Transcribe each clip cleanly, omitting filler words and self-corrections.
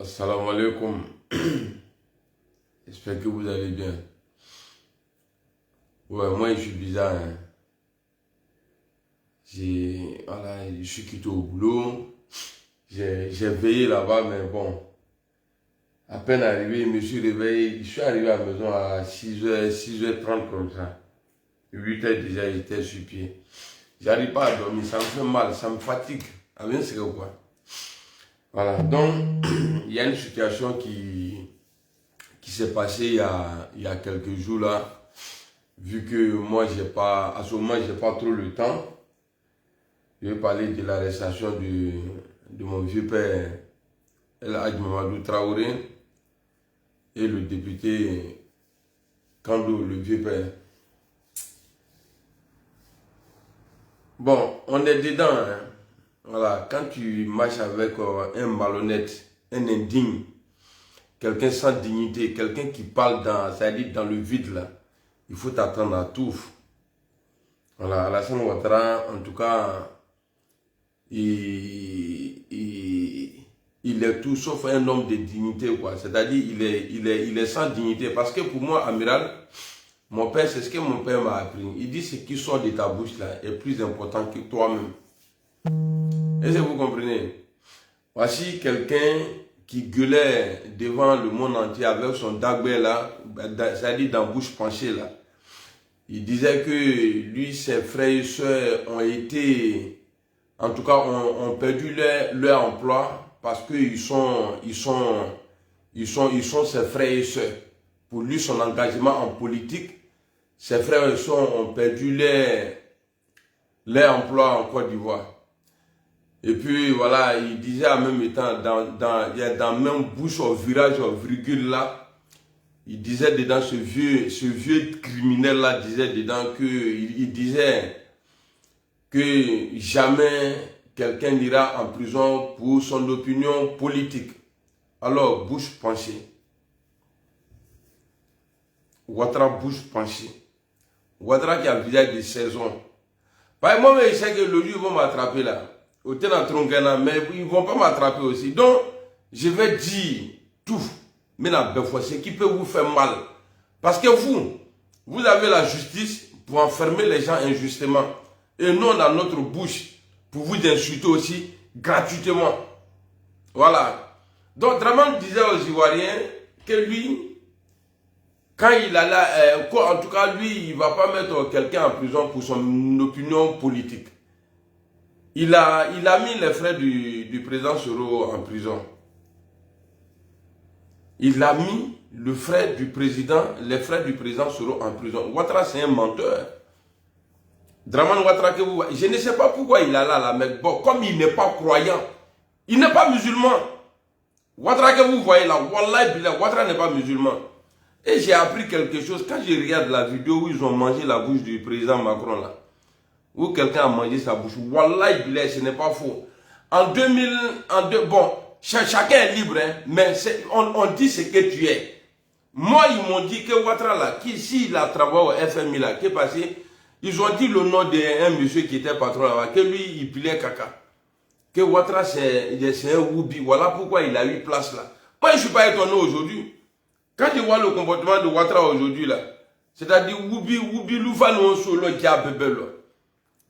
Assalamu alaikum. J'espère que vous allez bien. Ouais, moi je suis bizarre. Hein. Voilà, je suis quitté au boulot. J'ai veillé là-bas, mais bon. À peine arrivé, je me suis réveillé. Je suis arrivé à la maison à 6h30 comme ça. 8h déjà, j'étais sur pied. J'arrive pas à dormir, ça me fait mal, ça me fatigue. C'est quoi? Voilà, donc il y a une situation qui s'est passée il y a quelques jours là, vu que moi à ce moment j'ai pas trop le temps. Je vais parler de l'arrestation de mon vieux père, El Hadj Mamadou Traoré, et le député Kando, le vieux père. Bon, on est dedans, hein. Voilà, quand tu marches avec un malhonnête, un indigne, quelqu'un sans dignité, quelqu'un qui parle c'est-à-dire dans le vide là, il faut t'attendre à tout. Voilà, Alassane Ouattara, en tout cas, il est tout sauf un homme de dignité, quoi. C'est-à-dire, il est sans dignité. Parce que pour moi, amiral, mon père, c'est ce que mon père m'a appris. Il dit ce qui sort de ta bouche là est plus important que toi-même. Est-ce que vous comprenez? Voici quelqu'un qui gueulait devant le monde entier avec son dagbé là, c'est-à-dire dans bouche penchée là. Il disait que lui, ses frères et sœurs ont été, en tout cas, ont perdu leur emploi parce qu'ils sont ses frères et sœurs. Pour lui, son engagement en politique, ses frères et sœurs ont perdu leur emploi en Côte d'Ivoire. Et puis voilà, il disait en même temps, dans même bouche au virage, au virgule là, il disait dedans, ce vieux criminel là disait dedans il disait que jamais quelqu'un n'ira en prison pour son opinion politique. Alors, bouche penchée. Ouattara, bouche penchée. Ouattara qui a un visage de saison. Par exemple, moi, je sais que le jour ils vont m'attraper là. Mais ils ne vont pas m'attraper aussi. Donc, je vais dire tout. Mais la belle fois, ce qui peut vous faire mal. Parce que vous avez la justice pour enfermer les gens injustement. Et nous, on a notre bouche pour vous insulter aussi gratuitement. Voilà. Donc, Draman disait aux Ivoiriens que lui, quand il allait, en tout cas, lui, il ne va pas mettre quelqu'un en prison pour son opinion politique. Il a mis les frères du président Soro en prison. Il a mis les frères du président Soro en prison. Ouattara, c'est un menteur. Draman Ouattara, je ne sais pas pourquoi il a là la Mecque. Bon, comme il n'est pas croyant, il n'est pas musulman. Ouattara que vous voyez là, Wallah Billah, Ouattara n'est pas musulman. Et j'ai appris quelque chose quand je regarde la vidéo où ils ont mangé la bouche du président Macron là. Où quelqu'un a mangé sa bouche. Wallah Billah, ce n'est pas faux. Bon, chacun est libre, hein, mais on dit ce que tu es. Moi, ils m'ont dit que Ouattara là, s'il a travaillé au FMI là, qui est passé, ils ont dit le nom d'un monsieur qui était patron là-bas, que lui, il pilait caca. Que Ouattara, c'est un Woubi. Voilà pourquoi il a eu place là. Moi, je ne suis pas étonné aujourd'hui. Quand je vois le comportement de Ouattara aujourd'hui là, c'est-à-dire Woubi Loufa non solo qui a bébé là.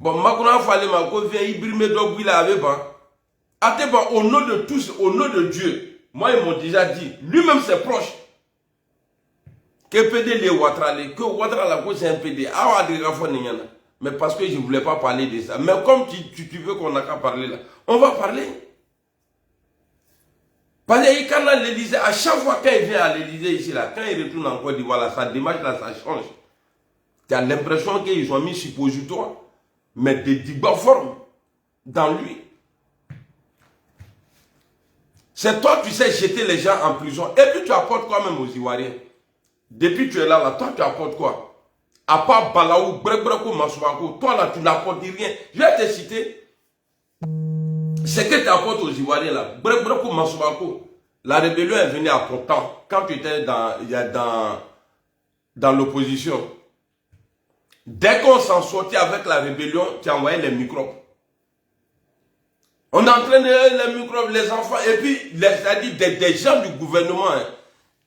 Bon, Macron fallait vient Ibrahim Dogui là avec moi. Au nom de tous, au nom de Dieu, moi ils m'ont déjà dit, lui-même c'est proche. Que PD les Ouattara, que Ouattara la cause c'est un PD. Mais parce que je ne voulais pas parler de ça. Mais comme tu veux qu'on n'a qu'à parler là, on va parler. Parce que quand l'Élysée, à chaque fois qu'il vient à l'Élysée ici là, quand il retourne en Côte d'Ivoire là, sa démarche là, ça change. Tu as l'impression qu'ils ont mis suppositoire, mais des dibaformes dans lui. C'est toi tu sais jeter les gens en prison. Et puis tu apportes quoi même aux Ivoiriens? Depuis que tu es là, toi tu apportes quoi? À part Balaou, Brebreko, Masouako, toi là, tu n'apportes rien. Je vais te citer ce que tu apportes aux Ivoiriens là. Brebreko, Masouako, la rébellion est venue à ton temps, quand tu étais dans l'opposition. Dès qu'on s'en sortit avec la rébellion, tu envoyais les microbes. On entraîne les microbes, les enfants, et puis, c'est-à-dire des gens du gouvernement hein,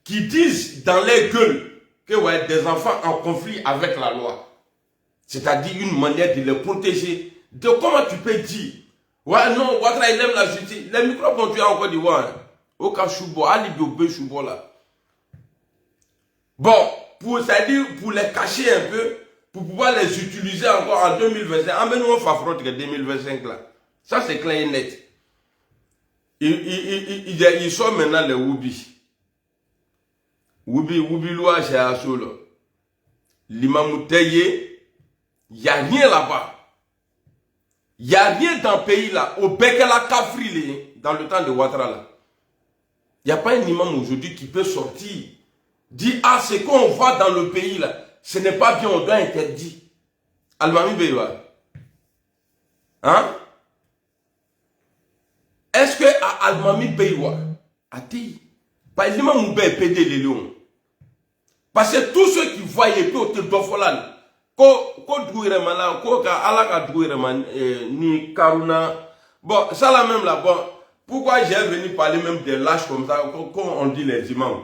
qui disent dans les gueules que ouais, des enfants en conflit avec la loi. C'est-à-dire une manière de les protéger. De comment tu peux dire, ouais non, Ouattara il aime la justice. Les microbes ont tué encore d'Ivoire. Hein. Au cas Choubo, Ali Biobé Choubo là. Bon, c'est-à-dire pour les cacher un peu, pour pouvoir les utiliser encore en 2025. Amenons Fafrotte 2025 là. Ça c'est clair et net. Ils sont maintenant les Woubi. Woubi Loua chez Assolo. L'Imamouteye, il n'y a rien là-bas. Il n'y a rien dans le pays là. Au Bekela Kafri, dans le temps de Ouattara là. Il n'y a pas un imam aujourd'hui qui peut sortir. Dire, ah, ce qu'on voit dans le pays là, ce n'est pas bien, on doit interdire. Almami Beywa. Hein? Est-ce que à Almami Beywa, a dit, par exemple, mon père pédé les lions. Parce que tous ceux qui voyaient que au Tédofolan, ko douirement là, ko alaka douirement ni Karuna. Bon, ça là même là, bon, pourquoi j'ai venu parler même des lâches comme ça, comme on dit les imams.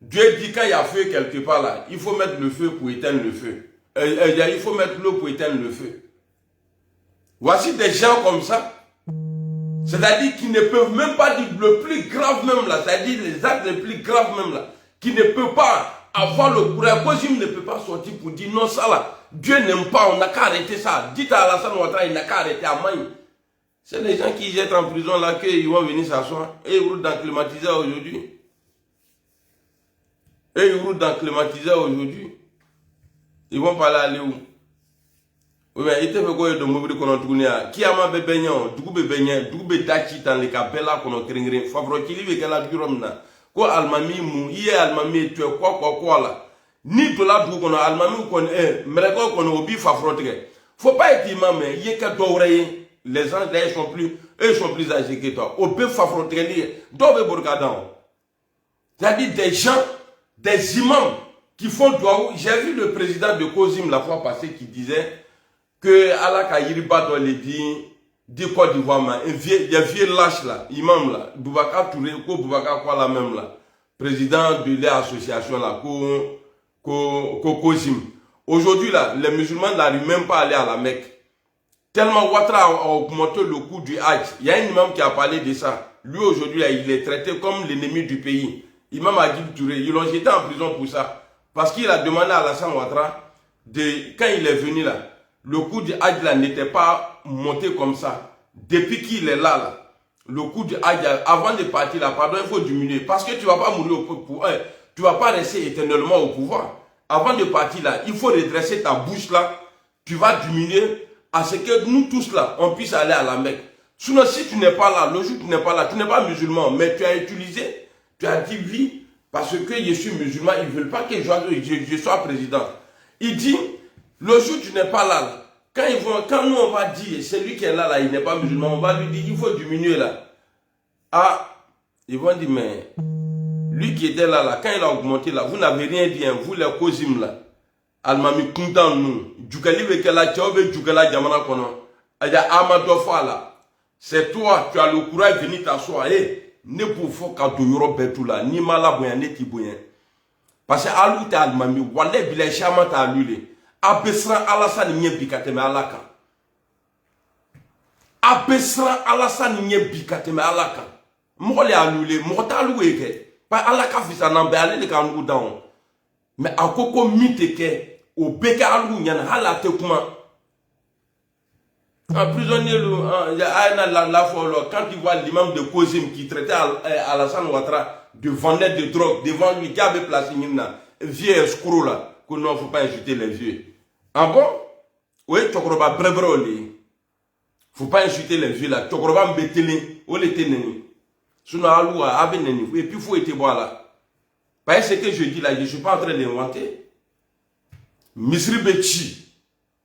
Dieu dit quand il y a feu quelque part là, il faut mettre le feu pour éteindre le feu. Il faut mettre l'eau pour éteindre le feu. Voici des gens comme ça. C'est-à-dire qu'ils ne peuvent même pas dire le plus grave même là, c'est-à-dire les actes les plus graves même là, qui ne peuvent pas avoir le courage. Kozim ne peut pas sortir pour dire non ça là, Dieu n'aime pas, on n'a qu'à arrêter ça. Dites à Alassane Ouattara, il n'a qu'à arrêter à Maï. C'est les gens qui jettent en prison là qu'ils vont venir s'asseoir. Et ils roulent dans le climatiseur aujourd'hui. Et ils roulent dans le climatiseur aujourd'hui. Ils vont pas aller où? Oui, mais il te fait quoi de mobile qu'on a tourné à qui a ma bébé du coup bébé dachi dans les capella qu'on a créé favre qui livre qu'elle a du romna quoi almami mou y est almami tu es quoi là ni de là du qu'on a almami qu'on est mais qu'on a obi favre faut pas être imam mais y est que d'oreiller les gens là ils sont plus âgés que toi obi favre d'où borgadon c'est-à-dire des gens des imams qui font doigt. J'ai vu le président de Kozim la fois passée qui disait que Alaka Yiriba doit le dire Côte d'Ivoire, il y a un vieux lâche là, imam là, Boubacar Touré, Boubacar quoi là même là, président de l'association là, Kozim. Aujourd'hui là, les musulmans n'arrivent même pas à aller à la Mecque. Tellement Ouattara a augmenté le coût du Hajj. Il y a un imam qui a parlé de ça. Lui aujourd'hui il est traité comme l'ennemi du pays. Imam Agib Touré, ils l'ont jeté en prison pour ça. Parce qu'il a demandé à Alassane Ouattara, quand il est venu là, le coût du Hajj là n'était pas monté comme ça. Depuis qu'il est là, le coût du Hajj, avant de partir là, pardon, il faut diminuer. Parce que tu ne vas pas mourir au pouvoir, tu ne vas pas rester éternellement au pouvoir. Avant de partir là, il faut redresser ta bouche là, tu vas diminuer à ce que nous tous là, on puisse aller à la Mecque. Sinon, si tu n'es pas là, le jour où tu n'es pas là, tu n'es pas musulman, mais tu as utilisé, tu as dit oui, parce que je suis musulman, ils ne veulent pas que je sois président. Il dit, le jour où tu n'es pas là, quand nous on va dire, celui qui est là, il n'est pas musulman, on va lui dire, il faut diminuer là. Ah, ils vont dire, mais lui qui était là, quand il a augmenté là, vous n'avez rien dit, hein, vous les Kozim là. Almami content nous. Djoukali Bekela, Tchaoube Djoukala Djamana Kono. Aya Amadofa là. C'est toi, tu as le courage de venir t'asseoir. Ne pour faut qu'à Doyoro Betou là, ni Malaboyan, ni Tiboyen. Parce que Alou te Almami, Wale Bile Chama ta Alule. Abesran Alassane Nye Bikateme Alaka. Abesran Alassane Nye Bikateme Alaka. Mole Alule, Mota Aloueke. Pas Alaka Fisa Nambe, allez les Kanou down. Mais à Koko Miteke. Au Bekalou, il y a un témoin. Un prisonnier, quand il voit l'imam de Kozim qui traitait Alassane Ouattara de vendeur de drogue devant lui, qui avait placé une vieux escroc là, qu'il ne faut pas insulter les vieux. Ah bon? Oui, tu crois pas, il ne faut pas insulter les vieux là. Tu crois pas, mbetele, ou les ténèni. Sinon, Alou a neni. Et puis, il faut être bon là. Parce que ce que je dis là, je ne suis pas en train d'inventer. Misri Bechi,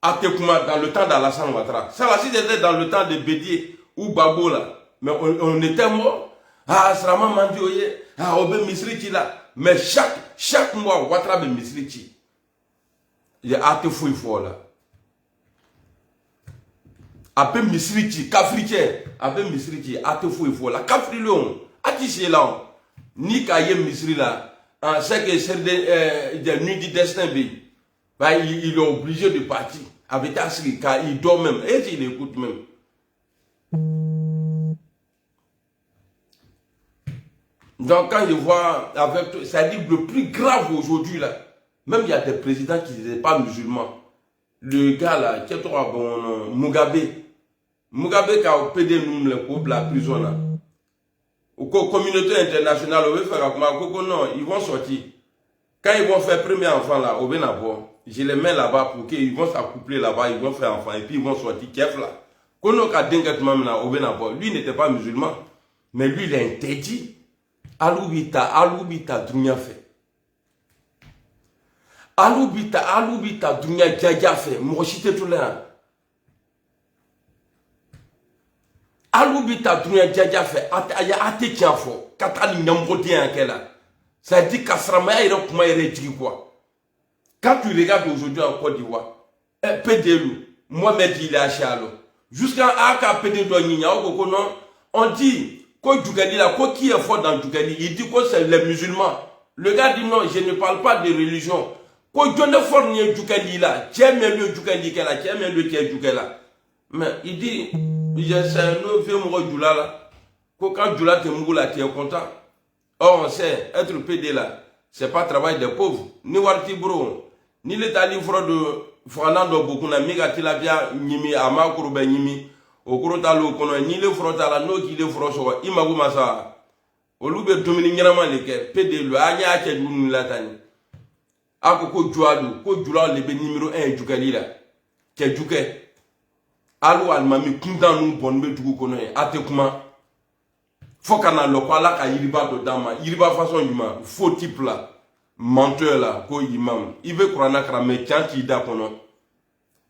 Atekuma, dans le temps d'Alassane Ouattara. Ça là, si c'était dans le temps de Bédié ou Babo là, mais on était mort. Ah, Srama Mandioye, ah, Obe Misri qui là. Mais chaque mois, Ouattara be Misri qui. Il y a Atefou fort là. Après Misri qui, Kafrique, après Misri qui, Atefou fort là. Kafri Léon, Atiché là. Ni Kaye Misri là. C'est que c'est des nuits du destin, bah, il est obligé de partir. Avec Asri, car il dort même. Et il écoute même. Donc quand je vois avec, ça dit le plus grave aujourd'hui là, même il y a des présidents qui n'étaient pas musulmans. Le gars là, qui est bon, Mugabe qui a pédé nous le couple la prison là. Au communauté internationale, on veut faire comme non, ils vont sortir. Quand ils vont faire premier enfant là, au Bénabo, je les mets là-bas pour qu'ils vont s'accoupler là-bas, ils vont faire enfant et puis ils vont sortir kef là. Kono ka dengat mam là au Bénabo, lui n'était pas musulman, mais lui il est interdit. Alubita dunya fait. Alubita dunya jaja fait. Mochite tout là. Alubita dunya jaja fait. Aya ate tiens fort. Katali nyambote en kela. Ça dit qu'Asramaya il kuma il quoi. Quand tu regardes aujourd'hui en Côte d'Ivoire, PDLU, Mohamed il est à Chalo. Jusqu'à Aka PDLU on dit quoi Djoukali là, quoi qui est fort dans Djoukali, il dit que c'est les musulmans. Le gars dit non, je ne parle pas de religion. Quoi John fort ni Djoukali là, tiens mais le Djoukali là, tiens mais le qui est Djoukali là. Mais il dit, c'est un autre vieux mot Djoula là. Quand Djoula te moula, tu es content. Or on sait, être PD là, c'est pas travail des pauvres. Ni Warti Bro, ni l'état livre de Fernando Bokuna, Migati la bien Nimi, Amakuru Ben Nimi. Okurotalo kono ni le frotala no ki le froso imagu masa olube domini nyama leke pede lo anya ake dunu latani akoko jualu ko jula le be numéro 1 jukali la ke juke alu almami kundan nu bonbe dugu kono e atekuma fokana lo kwala ka yiriba do dama yiriba façon yuma faux type là menteur là ko imam ibe kurana kra me chanti da kono.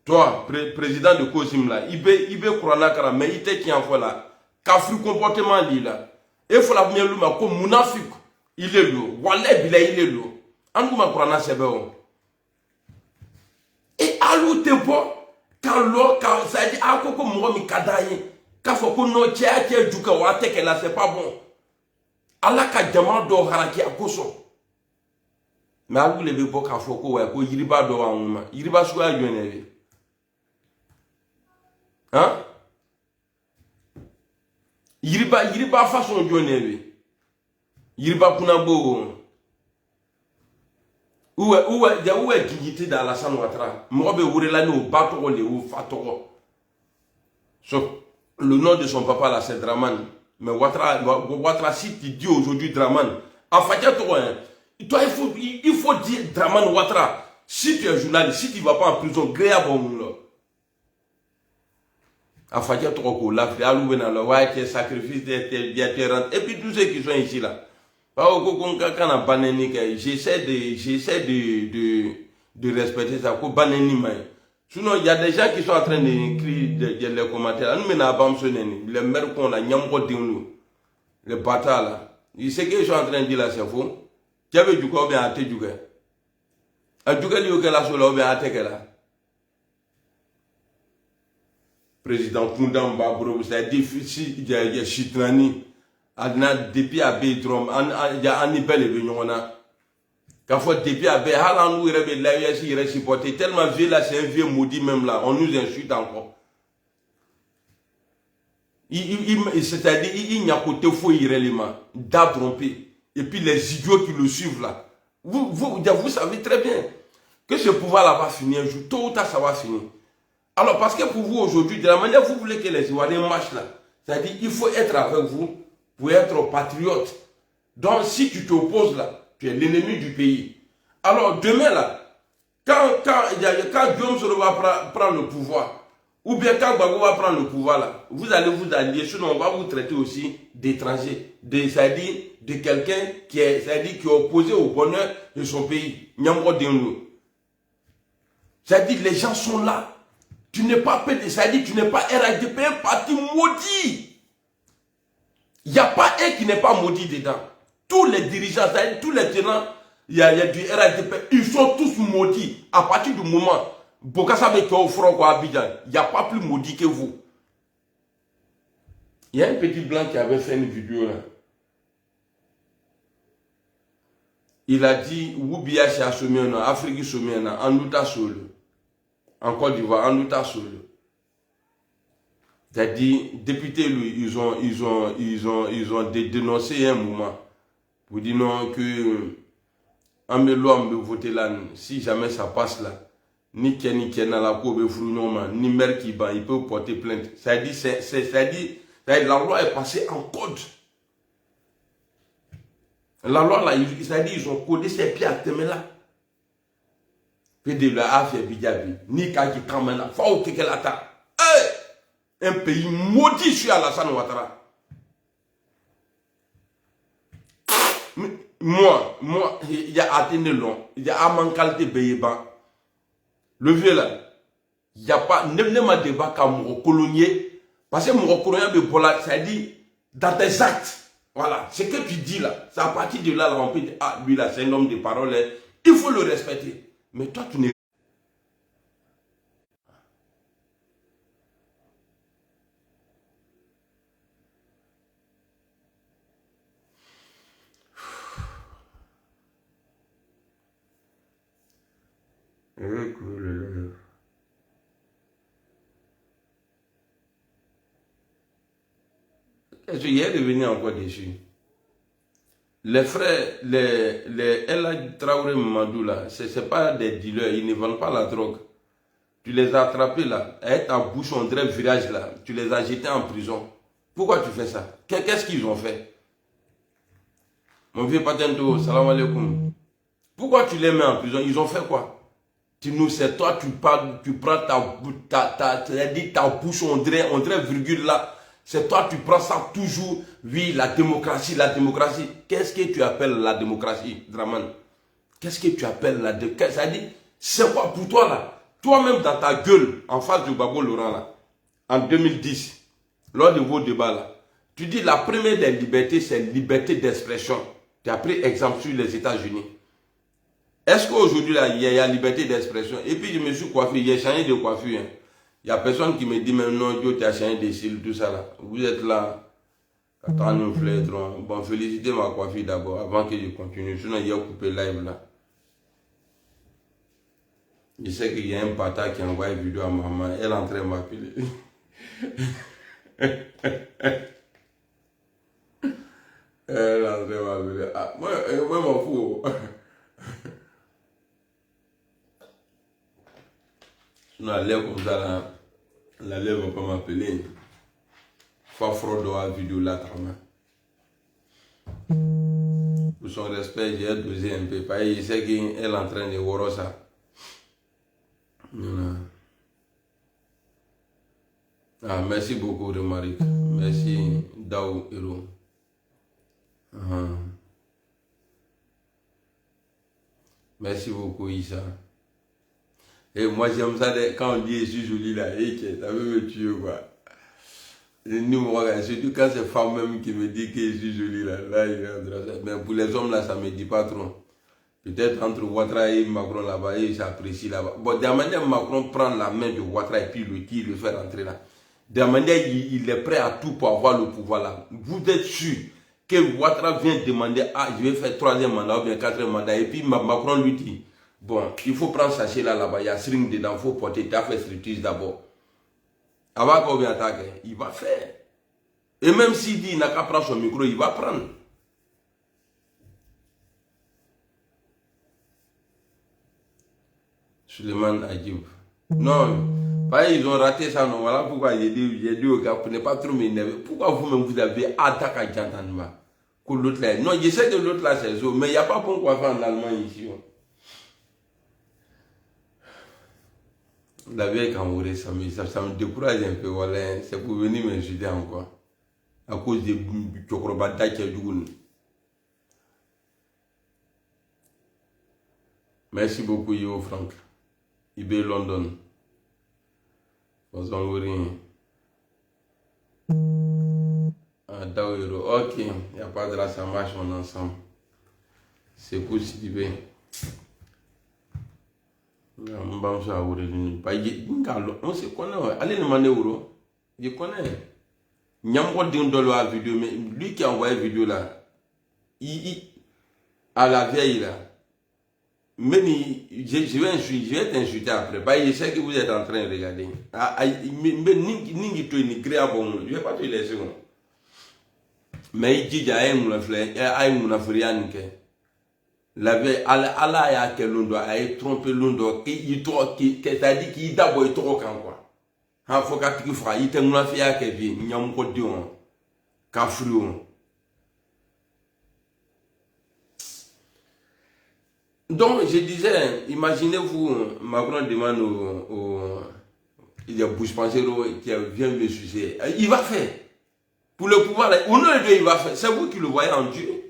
Toi, président de Kosim là, il veut croire mais il te tient là. Kafri comportement là. Et faut la venir lui comme munafik. Il est lourd. Wallah bila il est lourd. Angouma croire c'est bon. Et alou tempo quand ça dit akoko mo mi kadaye. Ka fo ko no tia duka wa teke là c'est pas bon. Allah ka jama do haraki akoso. Mais alou le be ka fo ko wa ko yiriba do wa nguma. Yiriba su a yone. Hein? Yiriba façon de Yiriba Kunabo. Où est dignité dans la San Ouattara? Moi, je vais là nous battre ou fatoro. Le nom de son papa là, c'est Draman. Mais Ouattara, si tu dis aujourd'hui Draman, en fait, toi, il faut dire Draman Ouattara. Si tu es journaliste, si tu ne vas pas en prison, gré à bon là. A fait trop la fialou dans le ouais sacrifice et puis tous ceux qui sont ici là pas au quand banani j'essaie de respecter ça ko banani mais sinon il y a des gens qui sont en train d'écrire les commentaires nous maintenant bam sonné les mères qu'on a nyamko dinu le bâtard là il sait que je suis en train de dire là c'est faux tu avais du quoi bien à te du gars a du gars que la solo bien à te que là président Koundamba bro c'est difficile il y a chitrani adna depuis abe drum il y a anibel et nyona quand faut depuis abe halan nous rebe la yesi supporter tellement vieux là c'est un vieux maudit même là on nous insulte encore c'est-à-dire il n'y a côté faux irréellement d'abtromper et puis les idiots qui le suivent là vous savez très bien que ce pouvoir là va finir un jour tôt ou tard ça va finir. Alors, parce que pour vous aujourd'hui, de la manière vous voulez que les Ivoiriens marchent là, c'est-à-dire il faut être avec vous pour être patriote. Donc, si tu t'opposes là, tu es l'ennemi du pays. Alors, demain là, quand Guillaume Soro va prendre le pouvoir, ou bien quand Gbagbo va prendre le pouvoir là, vous allez vous allier, sinon on va vous traiter aussi d'étranger, c'est-à-dire de quelqu'un qui est opposé au bonheur de son pays. Nyamro Denlo. C'est-à-dire, les gens sont là. Tu n'es pas PD, c'est-à-dire, tu n'es pas RHDP, un parti maudit. Il n'y a pas un qui n'est pas maudit dedans. Tous les dirigeants, c'est-à-dire, tous les tenants, il y a du RHDP, ils sont tous maudits. À partir du moment, Bokassa qui est au front, quoi, Abidjan, il n'y a pas plus maudit que vous. Il y a un petit blanc qui avait fait une vidéo là. Il a dit, Woubia chez Assomiana, Afrique Somiana, Anouta Solo. En Côte d'Ivoire, Anouta Solo. C'est-à-dire, députés, lui, ils ont dénoncé un moment. Pour dire non, que Amelo me voter là, si jamais ça passe là, ni Ken dans la cour de Frounon, ni maire qui bat, il peut porter plainte. C'est-à-dire, la loi est passée en code. La loi là, c'est-à-dire, ils ont codé ces pieds à Temela. PD la affaire Bidjabi, ni Kaki Kamena, Fao Kekelata. Un pays maudit sur Alassane Ouattara. Moi, il y a Athénée long, il y a Amankalité Beyeban. Le vieux là, il n'y a pas, ne m'a débat qu'à mon colonier, parce que mon colonier, ça dit, dans tes actes, voilà, ce que tu dis là, c'est à partir de là, on peut dire, ah, lui là, c'est un homme de parole, il faut le respecter. Mais toi, tu n'es il est devenu encore déçu. Les frères, les Ella Traoré Mamadou là, ce n'est pas des dealers, ils ne vendent pas la drogue. Tu les as attrapés là, avec ta bouche, on dirait virage là, tu les as jetés en prison. Pourquoi tu fais ça? Qu'est-ce qu'ils ont fait? Mon vieux Patento, salam alaikum. Pourquoi tu les mets en prison? Ils ont fait quoi? Tu nous sais, toi, tu parles, tu prends ta bouche, on dirait virgule là. C'est toi, tu prends ça toujours. Oui, la démocratie, la démocratie. Qu'est-ce que tu appelles la démocratie, Draman? Qu'est-ce que tu appelles la démocratie? Ça dit, c'est quoi pour toi là? Toi-même dans ta gueule, en face de Babo Laurent là, en 2010, lors de vos débats là, tu dis la première des libertés, c'est liberté d'expression. Tu as pris exemple sur les États-Unis. Est-ce qu'aujourd'hui, il y a liberté d'expression? Et puis, je me suis coiffé, j'ai changé de coiffure. Il n'y a personne qui me dit, mais non, Dieu, tu as changé de style, tout ça là. Vous êtes là. Attends, nous flétrons. Bon, félicitez ma coiffure d'abord, avant que je continue. Sinon, il y a coupé live là. Je sais qu'il y a un pata qui envoie une vidéo à maman. Elle est en train de m'appeler. Elle est en train de m'appeler. Ah, moi, m'en fous. Sinon, la lèvre comme ça, là, la lèvre va pas m'appeler. Faut fraude à la vidéo là, pour son respect, j'ai dosé un peu. Parce que je sais qu'elle est en train de voir ça. Voilà. Ah, merci beaucoup, Romaric. Merci, Dao Hero. Merci beaucoup, Issa. Et moi, j'aime ça quand on dit je suis joli là, et que ça veut me tuer, quoi. Surtout quand c'est femme même qui me dit que je suis joli là, mais pour les hommes là, ça ne me dit pas trop. Peut-être entre Ouattara et Macron là-bas, ils s'apprécient là-bas. Bon, de la manière Macron prend la main de Ouattara et puis le fait rentrer là. De la manière il est prêt à tout pour avoir le pouvoir là. Vous êtes sûr que Ouattara vient demander, ah, je vais faire 3e mandat ou bien 4e mandat, et puis Macron lui dit, bon, il faut prendre sachet là-bas, il y a string dedans, il faut porter, tu as fait striptease d'abord. Avant qu'on vienne attaquer, il va faire. Et même s'il dit, il n'a qu'à prendre son micro, il va prendre. Suleiman Adjib. Non, ils ont raté ça, non. Voilà pourquoi j'ai dit au gars, pour ne pas trop m'énerver. Pourquoi vous-même vous avez attaqué à Djantanma? Que l'autre là. Non, je sais que l'autre là c'est ça, mais il n'y a pas bon quoi faire en Allemagne ici. La vieille Kamouré, ça me décourage un peu. Voilà, c'est pour venir m'insulter encore. À cause de Chokrobata qui est du coup. Merci beaucoup, Yo Franck. eBay London. Ok, il n'y a pas de là, ça marche, on est ensemble. C'est cool si tu veux. On se connaît, allez demander euro. Je connais. Nyamko Dindolo a vidéo, mais lui qui a envoyé la vidéo là, à la vieille là, même je vais t'insulter après. Bah, je sais que vous êtes en train de regarder. Mais je vais pas te laisser. Mais il dit qu'il y a un fleur, la veille, Allah a quel l'on doit, a trompé l'on doit, qui t'a dit qu'il d'abord trop quand quoi. Il faut qu'il fasse, il t'a fait à Kevin, il y a un peu de cafou. Donc, je disais, imaginez-vous, Macron demande il y a Bush Pansero qui vient me sucer. Il va faire. Pour le pouvoir, au nom de Dieu, il va faire. C'est vous qui le voyez en Dieu.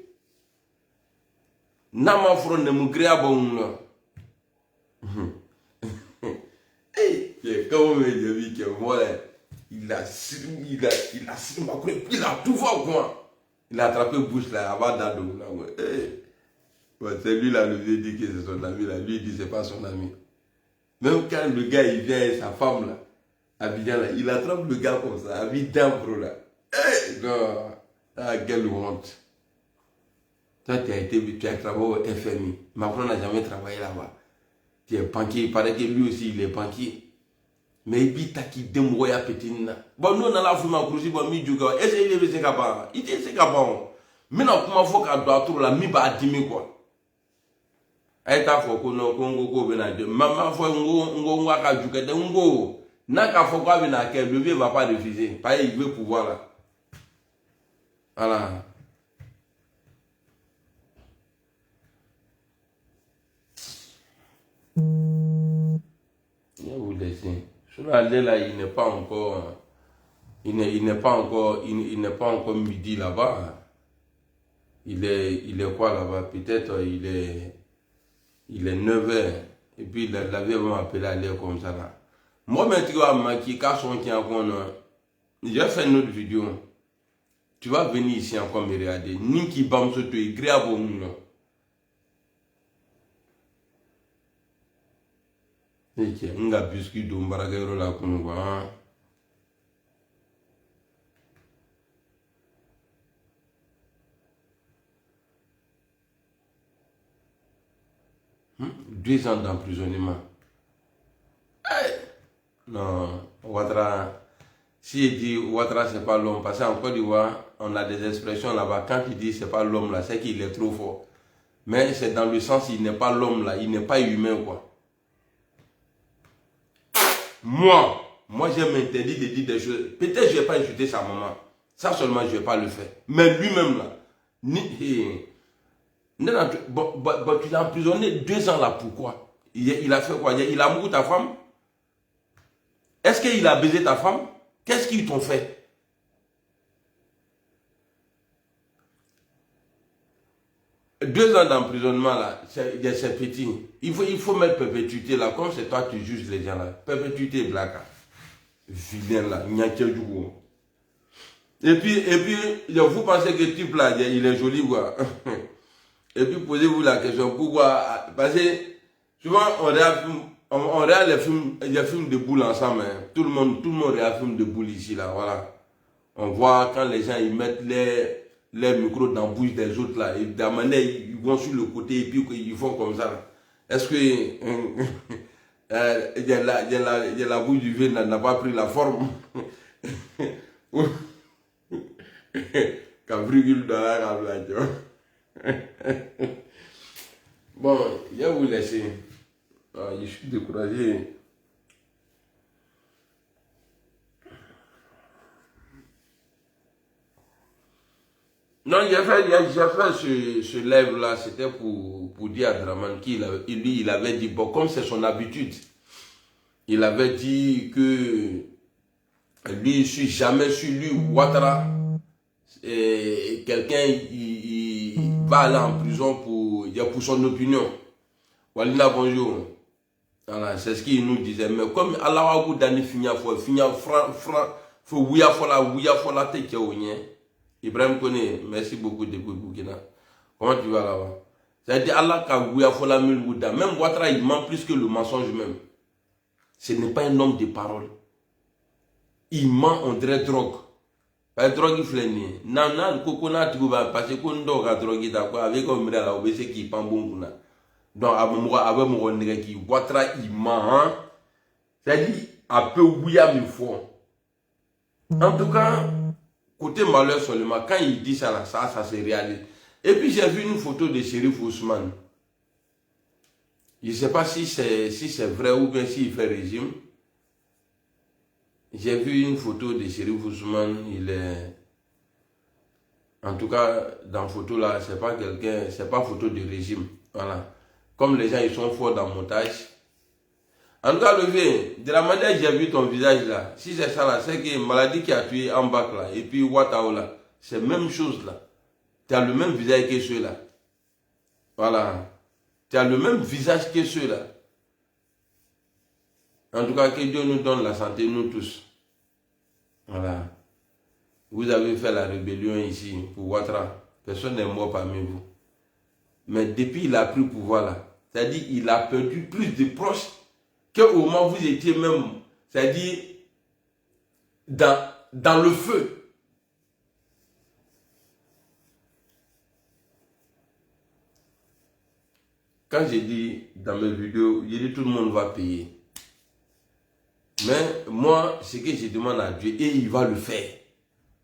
Nama front ne me crée bon là. Comment me dit que voilà, il a tout fait quoi. Il a attrapé Bush là, avant d'ado là. C'est lui là, le dit que c'est son ami là. Lui il dit c'est pas son ami. Même quand le gars il vient et sa femme là, Abidjan là, il attrape le gars comme ça, Abidjan bro là. Non, quelle honte. Toi, tu as travaillé au FMI. Macron n'a jamais travaillé là-bas. Tu es banquier, il paraît que lui aussi, il est banquier. Mais il dit qu'il démouille à Pétine. Bon, nous, on a la fumée à Kourousi, bon, il dit que, est-ce qu'il est capable? Il dit, c'est capable. Maintenant, comment faut qu'à doit tout la mi ba dimi quoi? Aïe, ta faut qu'on go benade. Maman, faut qu'on ka juke de ngo. N'a qu'à faut qu'on vienne le vieux va pas refuser. Pas il veut pouvoir là. Voilà. Je vous laisse. Sur la là, il n'est pas encore. Il n'est pas encore midi là-bas. Il est quoi là-bas? Peut-être il est 9h. Et puis la vie va m'appeler à l'air comme ça là. Moi, maintenant, qui cache son qui encore. J'ai fait une autre vidéo. Tu vas venir ici encore me regarder. Ninki bam soto et grave au monde. Ok, on a biscuit d'ombaragero là qu'on voit. 2 ans d'emprisonnement. Hey! Non, Ouattara. Si il dit Ouattara c'est pas l'homme, parce qu'en Côte d'Ivoire, on a des expressions là-bas. Quand il dit c'est pas l'homme là, c'est qu'il est trop fort. Mais c'est dans le sens il n'est pas l'homme là, il n'est pas humain quoi. Moi je m'interdis de dire des choses. Peut-être je ne vais pas insulter sa maman. Ça seulement je ne vais pas le faire. Mais lui-même là, tu l'as emprisonné 2 ans là, pourquoi? Il a fait quoi? Il a mouru ta femme? Est-ce qu'il a baisé ta femme? Qu'est-ce qu'ils t'ont fait? Deux ans d'emprisonnement là, c'est petit. Il faut mettre perpétuité là, comme c'est toi qui juges les gens là. Perpétuité black. Vilain là, et puis, vous pensez que le type là, il est joli quoi. Et puis posez-vous la question, pourquoi? Parce que souvent on regarde les films de boules ensemble. Hein. Tout le monde regarde les films de boules ici là, voilà. On voit quand les gens ils mettent les micros dans la bouche des autres là, et de la manière ils vont sur le côté et puis ils font comme ça là. Est-ce que la bouche du vieux n'a pas pris la forme? Qu'un virgule dans la radio. Bon, je vais vous laisser. Je suis découragé. Non, j'ai fait ce live là, c'était pour dire à Draman qu'il avait dit, bon, comme c'est son habitude, il avait dit que lui, jamais sur lui, Ouattara, quelqu'un il va aller en prison pour son opinion. Walina, bonjour. Voilà, c'est ce qu'il nous disait. Mais comme Allah a goût d'année finir, faut ouya fola te tchaounye. Ibrahim connaît, merci beaucoup de Boukina. Comment tu vas là-bas? C'est-à-dire Allah ka ouya fola mille gouda. Même Ouattara, il ment plus que le mensonge même. Ce n'est pas un homme de parole. Il ment, on dirait drogue. La drogue, il fait ni. Nana, le coconut, tu vas passer qu'on doit la drogue d'accord avec un miracle là, obéissé qui pend bon. Donc, avec mon nègre qui Ouattara, il ment, hein. C'est-à-dire, un peu ouïa mille fois. En tout cas, côté malheur seulement, quand il dit ça, là, ça se réalise. Et puis, j'ai vu une photo de Chérif Ousmane. Je ne sais pas si c'est vrai ou bien s'il fait régime. J'ai vu une photo de Chérif Ousmane. Il est... En tout cas, dans la photo là, c'est pas quelqu'un, c'est pas photo de régime. Voilà. Comme les gens, ils sont forts dans le montage. En tout cas, levé, de la manière que j'ai vu ton visage là, si c'est ça là, c'est une maladie qui a tué en bac là, et puis Ouattao là, c'est la même chose là. Tu as le même visage que ceux-là. Voilà. Tu as le même visage que ceux-là. En tout cas, que Dieu nous donne la santé, nous tous. Voilà. Vous avez fait la rébellion ici pour Ouattara. Personne n'est mort parmi vous. Mais depuis qu'il a pris le pouvoir là, c'est-à-dire qu'il a perdu plus de proches qu'au moment où vous étiez même, c'est-à-dire dans le feu. Quand j'ai dit dans mes vidéos, j'ai dit tout le monde va payer. Mais moi, ce que je demande à Dieu, et il va le faire.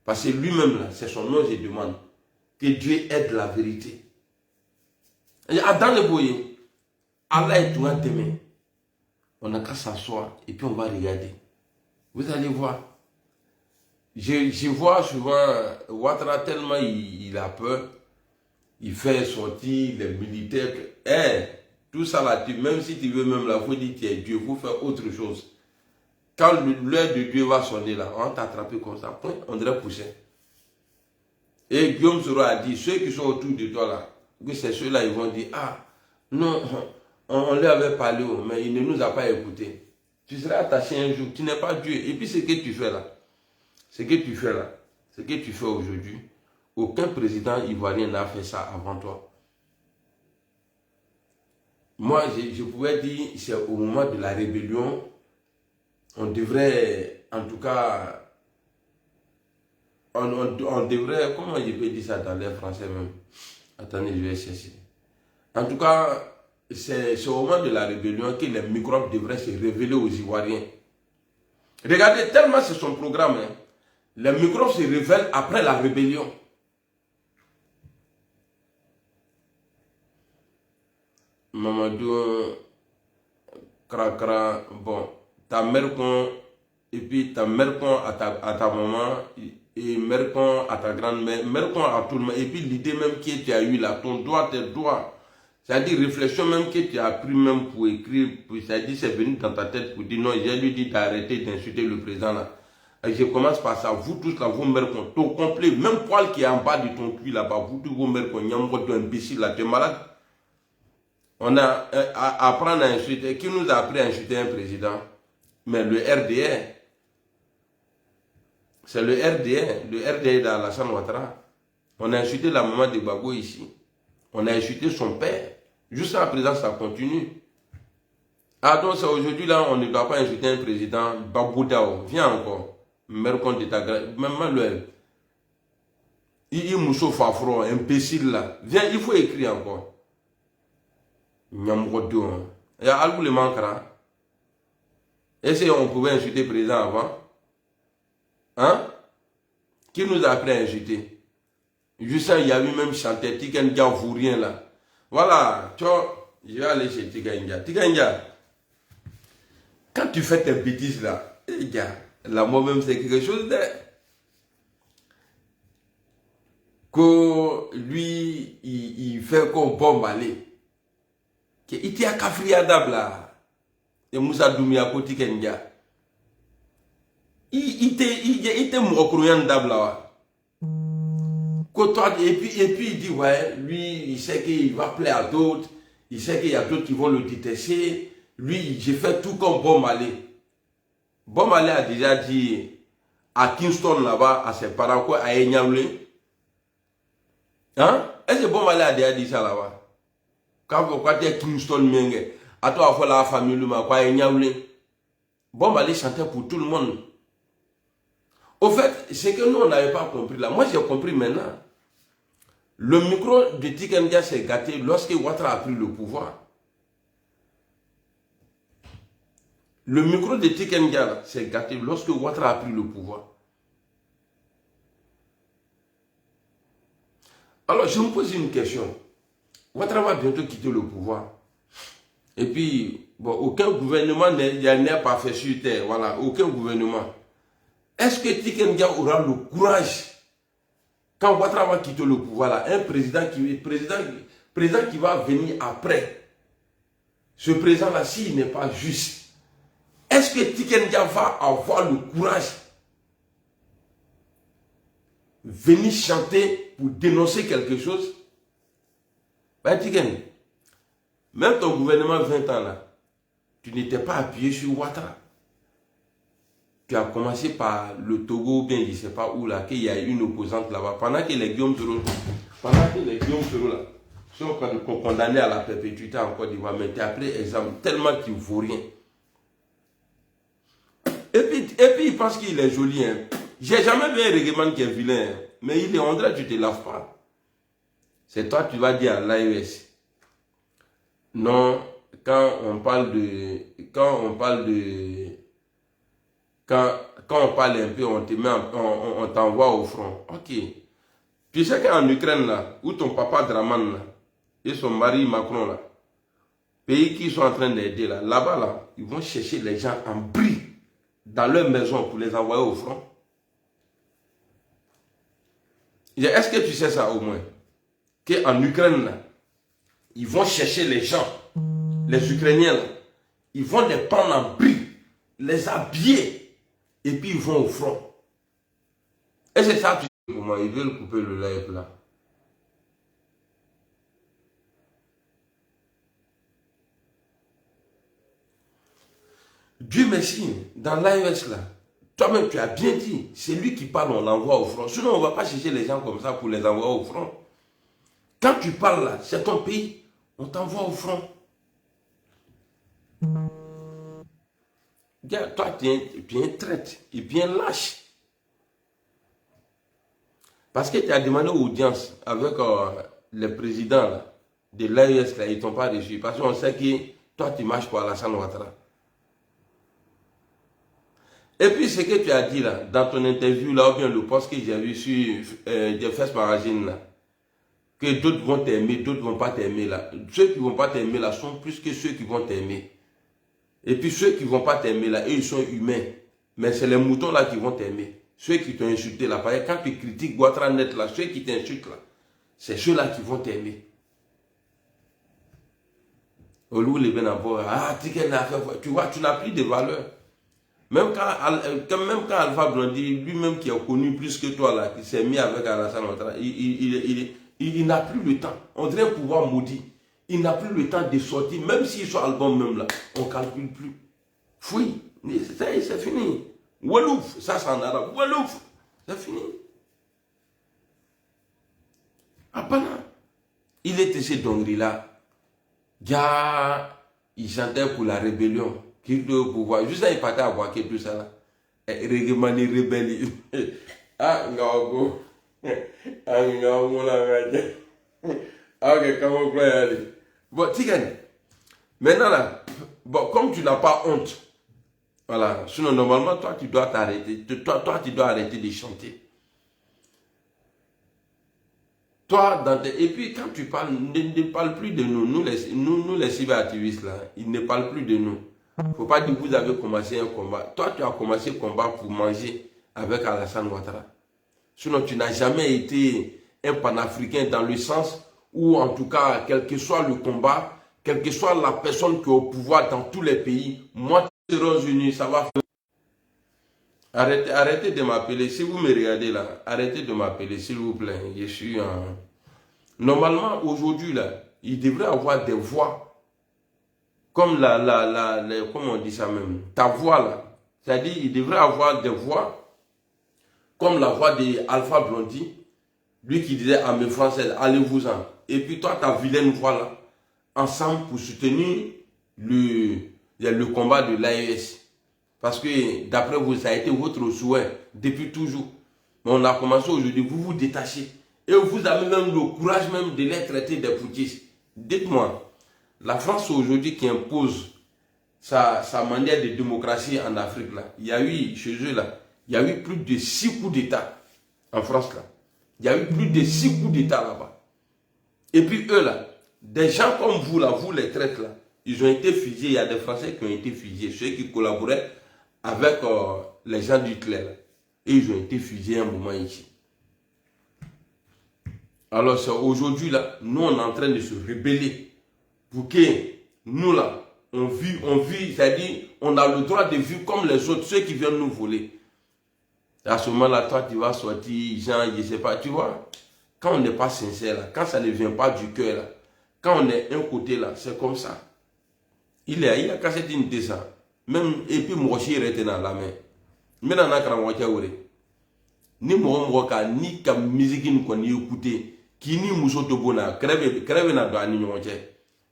Parce que lui-même, là, c'est son nom, je demande. Que Dieu aide la vérité. Dans le boyer, Allah est tout demain. On n'a qu'à s'asseoir et puis on va regarder. Vous allez voir. Je vois souvent Ouattara tellement il a peur. Il fait sortir les militaires. Tout ça là, même si tu veux même là, il faut dire que tu es Dieu, il faut faire autre chose. Quand l'heure de Dieu va sonner là, on va t'attraper comme ça, on dirait pousser. Et Guillaume Soro a dit, ceux qui sont autour de toi là, que c'est ceux-là, ils vont dire, ah, non, on lui avait parlé, mais il ne nous a pas écoutés. Tu seras attaché un jour, tu n'es pas Dieu. Et puis ce que tu fais là, ce que tu fais aujourd'hui, aucun président ivoirien n'a fait ça avant toi. Moi, je pouvais dire, c'est au moment de la rébellion, on devrait, en tout cas, on devrait, comment je peux dire ça dans les français même? Attendez, je vais chercher. En tout cas, c'est au moment de la rébellion que les microbes devraient se révéler aux Ivoiriens. Regardez, tellement c'est son programme. Hein. Les microbes se révèlent après la rébellion. Mamadou, Krakra, bon, ta mère con, et puis ta mère con à ta maman, et mère con à ta grand-mère, mère con à tout le monde, et puis l'idée même que tu as eu là, ton droit, tes droits. C'est-à-dire, réflexion même que tu as pris même pour écrire, c'est-à-dire, c'est venu dans ta tête pour dire non, j'ai lui dit d'arrêter d'insulter le président là. Et je commence par ça, vous tous là, vos mères con, ton complet, même poil qui est en bas de ton cul là-bas, vous tous vos mères con, il y a un imbécile là, tu es malade. On a à apprendre à insulter, qui nous a appris à insulter un président? Mais le RDR, c'est le RDR dans la San Ouattara. On a insulté la maman de Gbagbo ici. On a insulté son père. Jusqu'à présent, ça continue. Ah donc, c'est aujourd'hui là, on ne doit pas insulter un président. Babou-Dao, viens encore. Mère contre ta grâce. Même le. Il mousso fafro, imbécile là. Viens, il faut écrire encore. Nyamgodo. Il y a algo le manquera. Est-ce qu'on pouvait insulter le président avant? Hein? Qui nous a appris à insulter? Juste il y a eu même chanté Tikendia Vourien là. Voilà, tu vois, je vais aller chez Tikendia. Tikendia, quand tu fais tes bêtises là, les gars, là moi-même c'est quelque chose de. Que lui, il fait comme bon balai. Il était à Kafriadab là. Et Moussa Doumia Tikendia. Il était mouroukrouyan d'ab là. Et puis il dit, ouais, lui, il sait qu'il va plaire à d'autres, il sait qu'il y a d'autres qui vont le détester, Lui, j'ai fait tout comme Bob Marley. Bob Marley a déjà dit à Kingston là-bas, à ses parents, quoi, à Enyamle. Hein? Est-ce que Bob Marley a déjà dit ça là-bas? Quand tu es Kingston, Menge, à toi, il faut la famille, quoi, Enyamle. Bob Marley chantait pour tout le monde. Au fait, c'est que nous, on n'avait pas compris là. Moi, j'ai compris maintenant. Le micro de Tikenga s'est gâté lorsque Ouattara a pris le pouvoir. Le micro de Tikenga s'est gâté lorsque Ouattara a pris le pouvoir. Alors, je me pose une question. Ouattara va bientôt quitter le pouvoir. Et puis, bon, aucun gouvernement n'est pas fait sur terre. Voilà, aucun gouvernement. Est-ce que Tikenga aura le courage, quand Ouattara va quitter le pouvoir, là, un président qui va venir après, ce président-là, s'il n'est pas juste, est-ce que Tikenga va avoir le courage de venir chanter pour dénoncer quelque chose? Ben, Tiken, même ton gouvernement 20 ans là, tu n'étais pas appuyé sur Ouattara. Tu as commencé par le Togo, bien je ne sais pas où là, qu'il y a une opposante là-bas. Pendant que les Guillaume Soro là, sont condamnés à la perpétuité en Côte d'Ivoire, mais tu as pris exemple tellement qu'il ne vaut rien. Et puis il pense qu'il est joli. Hein. J'ai jamais vu un règlement qui est vilain, hein. Mais il est en droit, tu ne te laves pas. C'est toi, tu vas dire à l'AES. Non, quand on parle un peu, on t'envoie au front. Ok. Tu sais qu'en Ukraine, là, où ton papa Draman là, et son mari Macron, là, pays qui sont en train d'aider, là-bas, là, ils vont chercher les gens en bris dans leur maison pour les envoyer au front. Est-ce que tu sais ça au moins? Qu'en Ukraine, là, ils vont chercher les gens, les Ukrainiens, là, ils vont les prendre en bris, les habiller, et puis ils vont au front. Et c'est ça, tu sais comment ils veulent couper le live là. Dieu merci, dans l'AES là, toi-même tu as bien dit, c'est lui qui parle, on l'envoie au front. Sinon on ne va pas chercher les gens comme ça pour les envoyer au front. Quand tu parles là, c'est ton pays, on t'envoie au front. Toi tu es un traître et bien lâche. Parce que tu as demandé audience avec les présidents là, de l'AES, ils ne t'ont pas reçu. Parce qu'on sait que toi tu marches pour Alassane Ouattara. Et puis ce que tu as dit là, dans ton interview là, ou bien le post que j'ai vu sur The First Magazine là, que d'autres vont t'aimer, d'autres ne vont pas t'aimer là. Ceux qui ne vont pas t'aimer là sont plus que ceux qui vont t'aimer. Et puis ceux qui ne vont pas t'aimer là, eux ils sont humains. Mais c'est les moutons là qui vont t'aimer. Ceux qui t'ont insulté là, par exemple, quand tu critiques Ouattara net là, ceux qui t'insultent là, c'est ceux-là qui vont t'aimer. Au lieu de venir voir, tu vois, tu n'as plus de valeur. Même quand Alpha Blondy, lui-même qui a connu plus que toi là, qui s'est mis avec Alassane Ouattara, il n'a plus le temps. On dirait un pouvoir maudit. Il n'a plus le temps de sortir, même s'il soit album même là, on ne calcule plus. Fouille, c'est fini. Walouf, ça c'est en arabe. Walouf, c'est fini. Apana, il était chez Dongri là. Il chantait pour la rébellion. Qui doit pouvoir. Juste là, il partait à voir que tout ça là. Règlement de rébellion. Ah, non, ah, non, ah, ok, comment on peut y aller? Bon, Tiken, maintenant là, bon, comme tu n'as pas honte, voilà, sinon normalement, toi, tu dois t'arrêter. Toi, tu dois arrêter de chanter. Toi, et puis quand tu parles, ne parle plus de nous. Nous les cyberactivistes là, ils ne parlent plus de nous. Il ne faut pas dire que vous avez commencé un combat. Toi, tu as commencé un combat pour manger avec Alassane Ouattara. Sinon, tu n'as jamais été un panafricain dans le sens où, en tout cas, quel que soit le combat, quelle que soit la personne qui est au pouvoir dans tous les pays, moi, nous serons unis, ça va faire. Arrêtez de m'appeler. Si vous me regardez là, arrêtez de m'appeler, s'il vous plaît. Je suis Normalement, aujourd'hui, là, il devrait y avoir des voix comme comment on dit ça même, ta voix là. C'est-à-dire, il devrait avoir des voix comme la voix d'Alpha Blondy, lui qui disait à mes Français, allez-vous-en. Et puis toi, ta vilaine voix là, ensemble pour soutenir le combat de l'AES. Parce que d'après vous, ça a été votre souhait depuis toujours. Mais on a commencé aujourd'hui, vous vous détachez. Et vous avez même le courage même de les traiter des putschistes. Dites-moi, la France aujourd'hui qui impose sa manière de démocratie en Afrique, là, il y a eu chez eux, là, il y a eu plus de 6 coups d'État en France. Là. Il y a eu plus de 6 coups d'État là-bas. Et puis eux, là, des gens comme vous, là, vous les traites, là, ils ont été fusillés. Il y a des Français qui ont été fusillés, ceux qui collaboraient avec les gens d'Hitler. Et ils ont été fusillés un moment ici. Alors aujourd'hui, là, nous, on est en train de se rebeller pour que nous, là, on vit, c'est-à-dire, on a le droit de vivre comme les autres, ceux qui viennent nous voler. À ce moment-là, toi, tu vas sortir, genre, je ne sais pas, tu vois. Quand on n'est pas sincère, là, quand ça ne vient pas du cœur, là, quand on est un côté, là, c'est comme ça. Il a cassé une descente. Même, et puis, moi aussi, il était dans la main. Mais dans la grande ni moi, ni comme musique, ni écouter, qui ni mousso de bona, crève na doit ni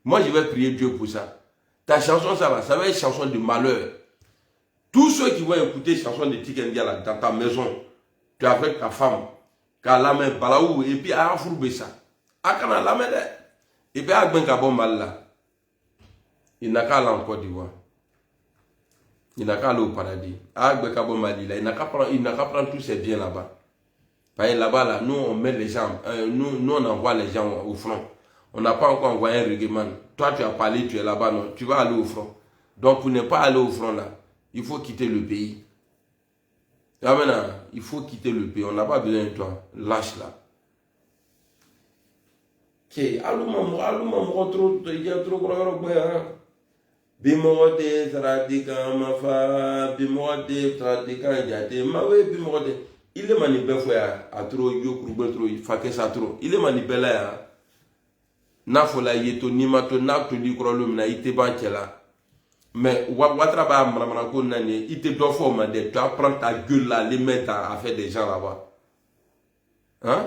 moi, je vais prier Dieu pour ça. Ta chanson, ça va être chanson de malheur. Tous ceux qui vont écouter chanson de Tikendia là, dans ta maison, tu es avec ta femme, qu'à la main, balaou, et puis à fourber ça. À quand la main, et puis à ben kabon mal là. Il n'a qu'à aller en Côte d'Ivoire. Il n'a qu'à aller au paradis. À ben kabon mal là, il n'a qu'à prendre tous ses biens là-bas. Parce que là-bas, là, nous, on met les gens, nous, on envoie les gens au front. On n'a pas encore envoyé un règlement. Toi, tu as parlé, tu es là-bas, non, tu vas aller au front. Donc, pour ne pas aller au front là, il faut quitter le pays. Là maintenant, il faut quitter le pays. On n'a pas besoin de toi. Lâche là. Ok. Allô, trop, il y a trop gros. Bimote, tradika, mafa, bimote, tradika, yate, mawe, bimote. Il est manipulé à trop, yokurbe trop, il faut que ça trop. Il est manipulé à. Na fola yeto, ni mato, na to li krolum na ite banchela. Mais Ouattara Mramako Nani, il te doit former, tu vas prendre ta gueule là, les mettre à faire des gens là-bas. Hein?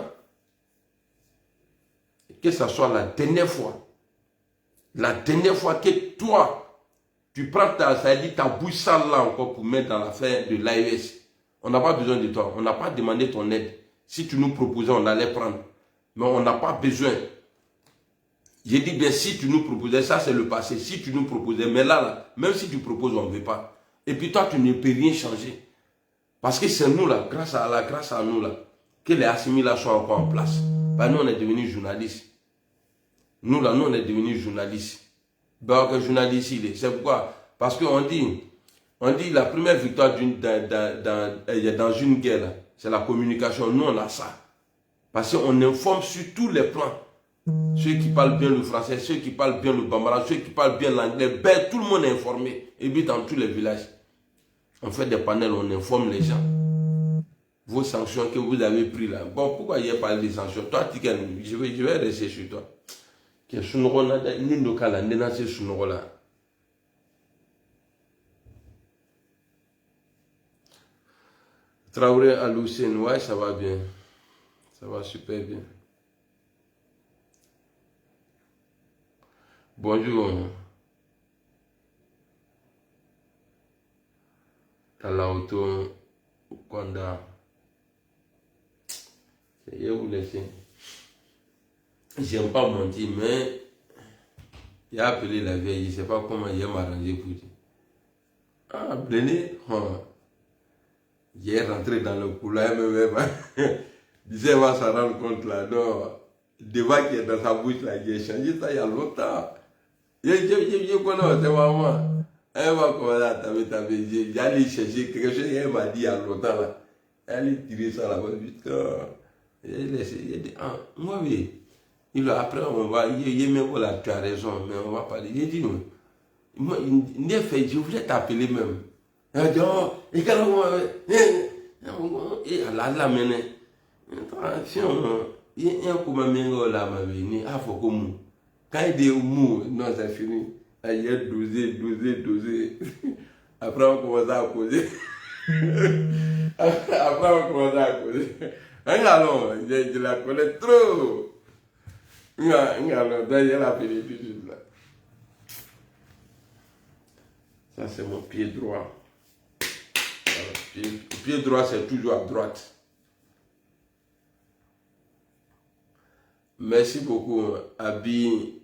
Que ce soit la dernière fois que toi, tu prends ta bouche sale là encore pour mettre dans l'affaire de l'AES. On n'a pas besoin de toi, on n'a pas demandé ton aide. Si tu nous proposais, on allait prendre. Mais on n'a pas besoin. J'ai dit bien, si tu nous proposais, ça c'est le passé, si tu nous proposais, mais là, même si tu proposes, on ne veut pas. Et puis toi, tu ne peux rien changer. Parce que c'est nous là, grâce à nous là, que les assimilations sont encore en place. Ben, nous, on est devenus journalistes. Nous là, nous, on est devenus journalistes. Ben, que journaliste, c'est pourquoi? Parce qu'on dit, la première victoire dans une guerre, c'est la communication. Nous, on a ça. Parce qu'on informe sur tous les plans. Ceux qui parlent bien le français, ceux qui parlent bien le bambara, ceux qui parlent bien l'anglais, ben, tout le monde est informé. Et puis dans tous les villages, on fait des panels, on informe les gens. Vos sanctions que vous avez prises là. Bon, pourquoi il n'y a pas de sanctions? Toi, je vais rester sur toi. Traoré à Lucien, ouais, ça va bien. Ça va super bien. Bonjour. T'as l'auto. Kwanda. Je vous laisser. J'aime pas mentir, mais il a appelé la vieille. Je ne sais pas comment il m'a arrangé pour dire. Ah, Blené. Il est rentré dans le couloir même. Il disait, il va s'en rendre compte là. Non. Le débat qui est dans sa bouche là, il a changé ça il y a longtemps. Je connais, c'est maman. Elle va commencer à j'allais chercher quelque chose, elle m'a dit il y a longtemps là. Elle allait tirer ça là-bas, putain. Elle dit, ah, moi oui. Après, on va, voilà, tu as raison, mais on va parler. J'ai dit, non. Moi, je voulais t'appeler même. Elle dit, oh, et quand on et elle a mené. Attention, il y a un coup, ma mère là, ma vie, il faut que quand il dit mou, non, c'est fini. Hier, dosé. Après, on commence à causer. Après, on commence à causer. Allons, je la connais trop. Allons, d'ailleurs, la fini tout de suite là. Ça, c'est mon pied droit. Pied droit, c'est toujours à droite. Merci beaucoup, Abideni.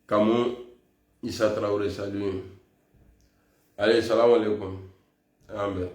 Kamou, Issa Traoré, salut. Allez, salam alaikum. Amen.